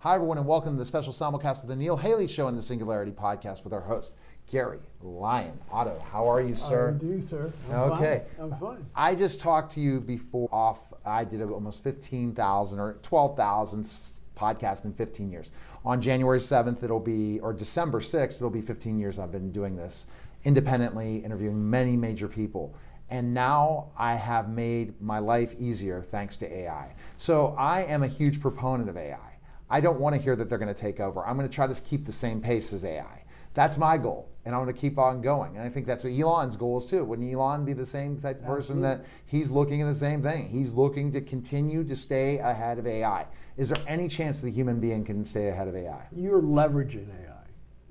Hi, everyone, and welcome to the special simulcast of the Neil Haley Show and the Singularity Podcast with our host, Gary Lyon Otto. How are you, sir? How do you, sir? I'm fine. I just talked to you before off. I did almost 15,000 or 12,000 podcasts in 15 years. On January 7th, or December 6th, it'll be 15 years I've been doing this independently, interviewing many major people. And now I have made my life easier thanks to AI. So I am a huge proponent of AI. I don't want to hear that they're going to take over. I'm going to try to keep the same pace as AI. That's my goal, and I'm going to keep on going. And I think that's what Elon's goal is too. Wouldn't Elon be the same type of person that he's looking at the same thing? He's looking to continue to stay ahead of AI. Is there any chance the human being can stay ahead of AI? You're leveraging AI.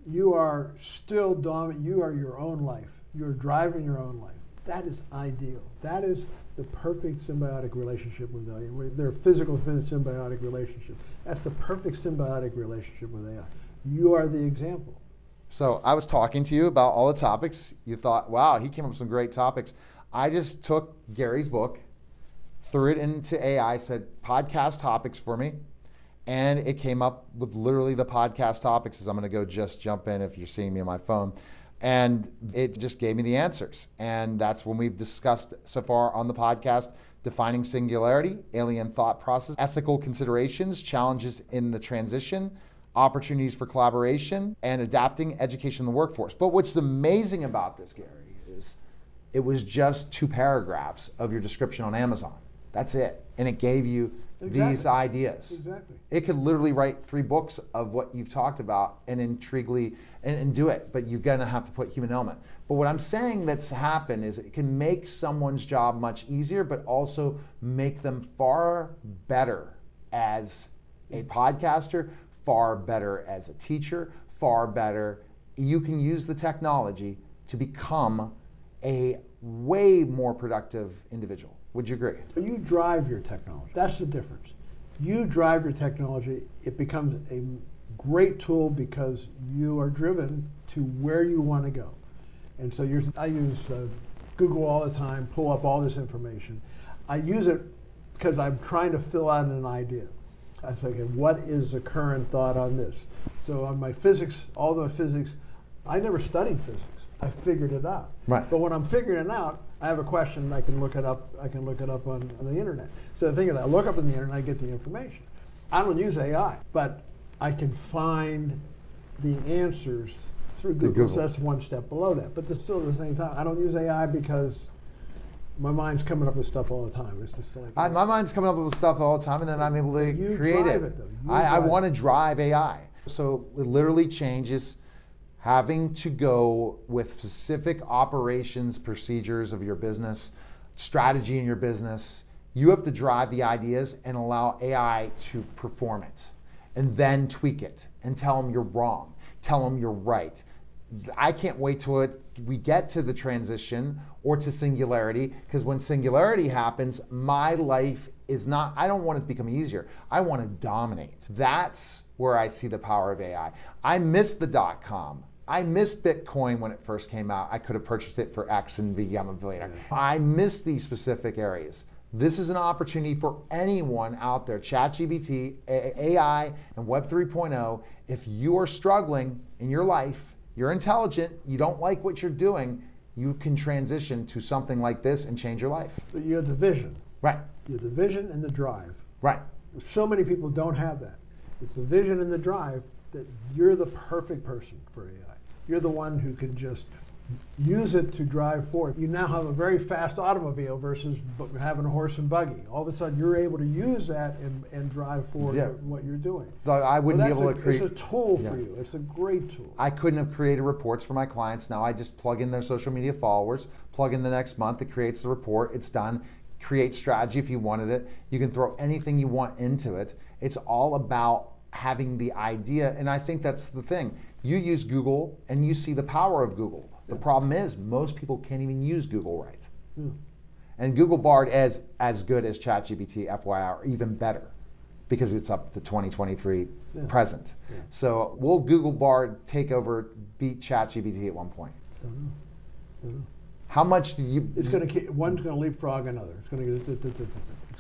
You are still dominant. You are your own life. You're driving your own life. That is ideal. That is the perfect symbiotic relationship with AI. They're physical symbiotic relationship. That's the perfect symbiotic relationship with AI. You are the example. So I was talking to you about all the topics. You thought, wow, he came up with some great topics. I just took Gary's book, threw it into AI, said podcast topics for me, and it came up with literally the podcast topics. As I'm going to go just jump in if you're seeing me on my phone. And it just gave me the answers. And that's when we've discussed so far on the podcast: defining singularity, alien thought process, ethical considerations, challenges in the transition, opportunities for collaboration, and adapting education in the workforce. But what's amazing about this, Gary, is it was just 2 paragraphs of your description on Amazon. That's it. And it gave you these ideas. Exactly. It could literally write 3 books of what you've talked about and intriguingly and do it, but you're gonna have to put human element. But what I'm saying that's happened is it can make someone's job much easier, but also make them far better as a podcaster, far better as a teacher, far better. You can use the technology to become a way more productive individual. Would you agree? You drive your technology. That's the difference. You drive your technology. It becomes a great tool because you are driven to where you want to go. And so I use Google all the time, pull up all this information. I use it because I'm trying to fill out an idea. I say, okay, what is the current thought on this? So on my physics, all the physics, I never studied physics. I figured it out. Right. But when I'm figuring it out, I have a question, I can look it up on the internet. So the thing is, I look up on the internet, I get the information. I don't use AI, but I can find the answers through Google. So that's one step below that. But still at the same time, I don't use AI because my mind's coming up with stuff all the time. It's just like my mind's coming up with stuff all the time, and then I'm able to create it. I want to drive AI. So it literally changes having to go with specific operations, procedures of your business, strategy in your business. You have to drive the ideas and allow AI to perform it, and then tweak it and tell them you're wrong, tell them you're right. I can't wait till we get to the transition or to singularity, because when singularity happens, my life is not, I don't want it to become easier. I want to dominate. That's where I see the power of AI. I missed the .com. I missed Bitcoin when it first came out. I could have purchased it for X and become a billionaire. I missed these specific areas. This is an opportunity for anyone out there, ChatGPT, AI, and Web 3.0. If you are struggling in your life, you're intelligent, you don't like what you're doing, you can transition to something like this and change your life. So you have the vision. Right. You have the vision and the drive. Right. So many people don't have that. It's the vision and the drive that you're the perfect person for AI. You're the one who can just use it to drive forward. You now have a very fast automobile versus having a horse and buggy. All of a sudden, you're able to use that and drive forward what you're doing. I wouldn't be able to create. It's a tool for you. It's a great tool. I couldn't have created reports for my clients. Now I just plug in their social media followers, plug in the next month, it creates the report, it's done. Create strategy if you wanted it. You can throw anything you want into it. It's all about having the idea, and I think that's the thing. You use Google and you see the power of Google. The problem is most people can't even use Google right. And Google Bard is as good as ChatGPT, FYI, or even better, because it's up to 2023 present. So will Google Bard take over, beat ChatGPT at one point? Don't know. How much do you? It's going to one's going to leapfrog another. It's going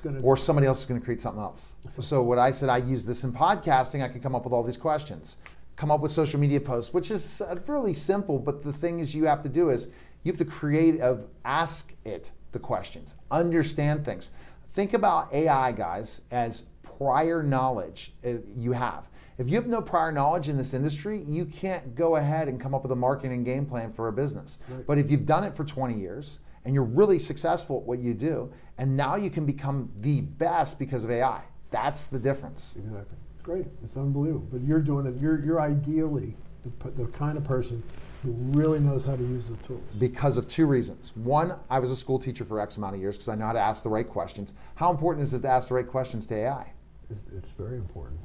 going to... Or somebody else is going to create something else. So what I said, I use this in podcasting, I can come up with all these questions. Come up with social media posts, which is really simple, but the thing is you have to do is, you have to ask it the questions, understand things. Think about AI, guys, as prior knowledge you have. If you have no prior knowledge in this industry, you can't go ahead and come up with a marketing game plan for a business. Right. But if you've done it for 20 years and you're really successful at what you do, and now you can become the best because of AI, that's the difference. Exactly. It's great. It's unbelievable. But you're doing it. You're ideally the kind of person who really knows how to use the tools. Because of two reasons. One, I was a school teacher for X amount of years because I know how to ask the right questions. How important is it to ask the right questions to AI? It's very important.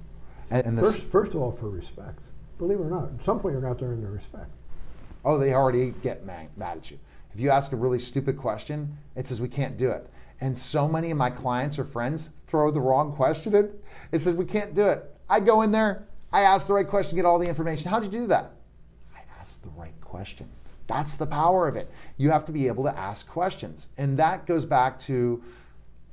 And first of all, for respect. Believe it or not, at some point you're going to have to earn their respect. Oh, they already get mad at you. If you ask a really stupid question, it says we can't do it. And so many of my clients or friends throw the wrong question in. It says we can't do it. I go in there, I ask the right question, get all the information. How'd you do that? I asked the right question. That's the power of it. You have to be able to ask questions. And that goes back to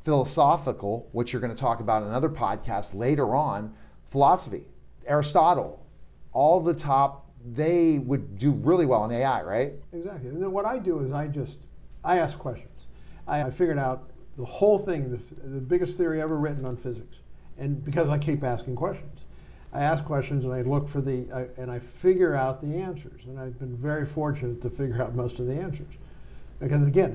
philosophical, which you're going to talk about in another podcast later on, philosophy. Aristotle, all the top, they would do really well in AI, right? Exactly. And then what I do is I ask questions. I figured out the whole thing, the biggest theory ever written on physics. And because I keep asking questions. I ask questions and I look for and I figure out the answers. And I've been very fortunate to figure out most of the answers. Because again,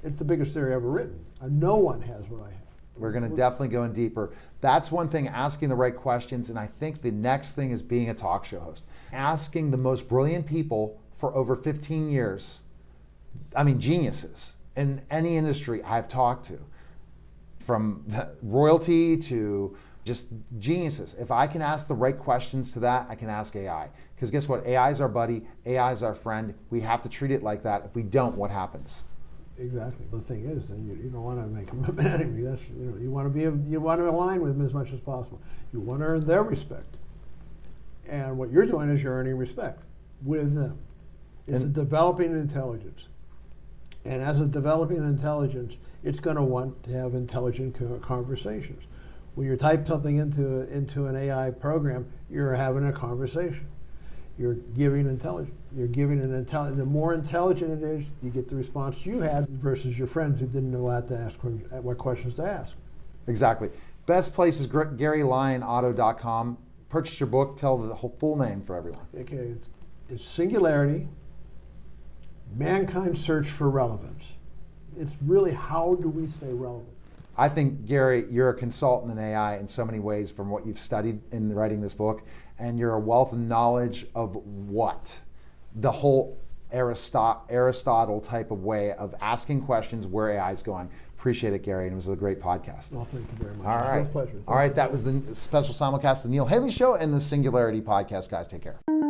it's the biggest theory ever written. No one has what I have. We're going to definitely go in deeper. That's one thing, asking the right questions. And I think the next thing is being a talk show host. Asking the most brilliant people for over 15 years, geniuses in any industry I've talked to, from royalty to just geniuses. If I can ask the right questions to that, I can ask AI. Because guess what? AI is our buddy. AI is our friend. We have to treat it like that. If we don't, what happens? Exactly. The thing is, then you don't want to make them an enemy. That's, you want to align with them as much as possible. You want to earn their respect. And what you're doing is you're earning respect with them. It's a developing intelligence. And as a developing intelligence, it's going to want to have intelligent conversations. When you type something into an AI program, you're having a conversation. You're giving intelligence. You're giving an intelligence. The more intelligent it is, you get the response you had versus your friends who didn't know what questions to ask. Exactly. Best place is GaryLyonOtto.com. Purchase your book. Tell the whole full name for everyone. Okay, it's Singularity, Mankind's Search for Relevance. It's really, how do we stay relevant? I think, Gary, you're a consultant in AI in so many ways from what you've studied in writing this book, and you're a wealth of knowledge of what? The whole Aristotle type of way of asking questions where AI is going. Appreciate it, Gary, and it was a great podcast. Well, thank you very much. All right. It was a pleasure. All right, that was the special simulcast of the Neil Haley Show and the Singularity Podcast. Guys, take care.